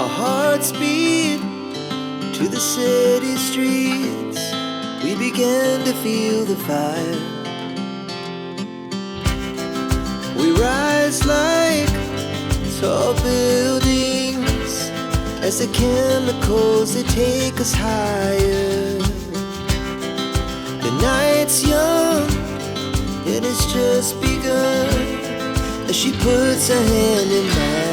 Our hearts beat to the city streets. We began to feel the fire. We rise like tall buildings as the chemicals, they take us higher. The night's young, it has just begun as she puts her hand in mine.